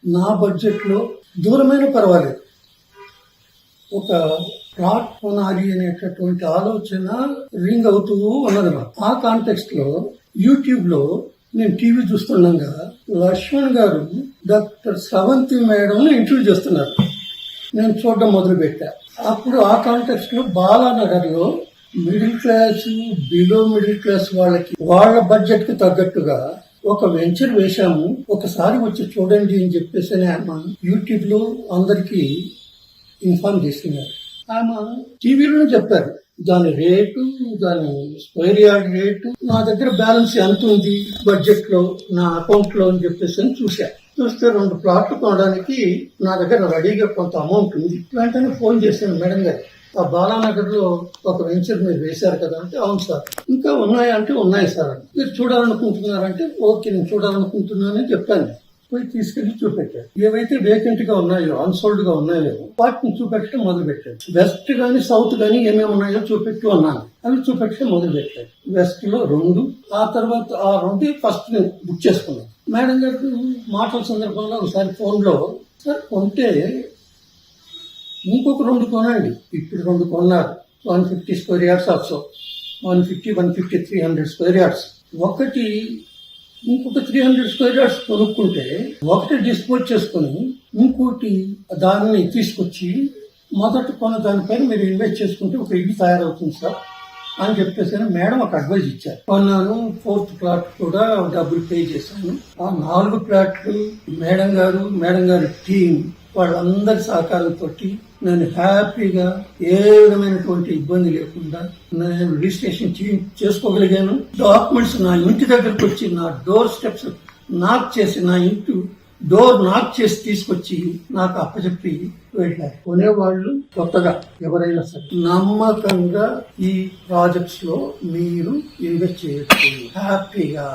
నా బడ్జెట్లో దూరమైన పర్వాలేదు, ఒక ప్లాట్ కొనాలి అనేటటువంటి ఆలోచన రింగ్ అవుతూ ఉన్నది. ఆ కాంటెక్స్ట్ లో యూట్యూబ్ లో నేను టీవీ చూస్తుండగా లక్ష్మణ్ గారు డాక్టర్ స్రవంతి మేడం ఇంటర్వ్యూ చేస్తున్నారు. నేను చూడడం మొదలు పెట్టా. అప్పుడు ఆ కాంటెక్స్ట్ లో బాలానగర్ లో middle class, below middle class వాళ్ళకి వాళ్ళ బడ్జెట్ కి తగ్గట్టుగా ఒక వెంచర్ వేశాము, ఒకసారి వచ్చి చూడండి అని చెప్పేసి ఆమె యూట్యూబ్ లో అందరికి ఇన్ఫార్మ్ చేస్తున్నారు. ఆమె టీవీలోనే చెప్పారు దాని రేటు, దాని స్క్వేర్ యార్డ్ రేటు. నా దగ్గర బ్యాలెన్స్ ఎంత ఉంది బడ్జెట్ లో, నా అకౌంట్ లో అని చెప్పేసి చూసా. చూస్తే 2 ప్లాట్లు కొనడానికి నా దగ్గర రెడీగా కొంత అమౌంట్ ఉంది. వెంటనే ఫోన్ చేశాను మేడం గారు, ఆ బాలానగర్ లో ఒక వెంచర్ మీరు వేశారు కదా అంటే, అవును సార్. ఇంకా ఉన్నాయా అంటే, ఉన్నాయి సార్ అని. మీరు చూడాలనుకుంటున్నారంటే, ఓకే నేను చూడాలనుకుంటున్నానని చెప్పాను. పోయి తీసుకెళ్లి చూపెట్టాడు. ఏవైతే వేకెంట్ గా ఉన్నాయో, అన్సోల్డ్ గా ఉన్నాయో వాటిని చూపెట్టడం మొదలు పెట్టాడు. వెస్ట్ గానీ సౌత్ గానీ ఏమేమి ఉన్నాయో చూపెట్టు అన్నాను. అవి చూపెట్టడం మొదలు పెట్టాడు. వెస్ట్ లో 2, ఆ తర్వాత ఆ 2 ఫస్ట్ బుక్ చేసుకున్నాను. మేడం గారికి మాటల సందర్భంలో ఒకసారి ఫోన్ లో, సార్ కొంటే ఇంకొక 2 కొనండి. ఇప్పుడు 2 కొన్నారు, 150 square yards also, 150, 150, 300 square yards. ఒకటి ఇంకొక 300 స్క్వేర్ యార్డ్స్ కొనుక్కుంటే ఒకటి డిస్పోజ్ చేసుకుని ఇంకోటి దాన్ని తీసుకొచ్చి మొదట కొన్న దానిపైన మీరు ఇన్వెస్ట్ చేసుకుంటే ఒక ఇల్లు తయారవుతుంది సార్ అని చెప్పేసి మేడం ఒక అడ్వైజ్ ఇచ్చారు. కొన్నాను. 4th ప్లాట్ కూడా డబ్బులు పే చేశాను. ఆ 4 ప్లాట్లు మేడం గారి టీం వాళ్ళందరి సహకారంతో నేను హ్యాపీగా, ఏ విధమైనటువంటి ఇబ్బంది లేకుండా నేను రిజిస్ట్రేషన్ చేసుకోగలిగాను. డాక్యుమెంట్స్ నా ఇంటి దగ్గరకు వచ్చి, నా డోర్ స్టెప్స్ నాక్ చేసి, నా ఇంటి డోర్ నాక్ చేసి తీసుకొచ్చి నాకు అప్పచెప్పి వెళ్ళారు. కొనేవాళ్ళు కొత్తగా ఎవరైనా సరే నమ్మకంగా ఈ ప్రాజెక్ట్స్ లో మీరు ఇన్వెస్ట్ చేయొచ్చు హ్యాపీగా.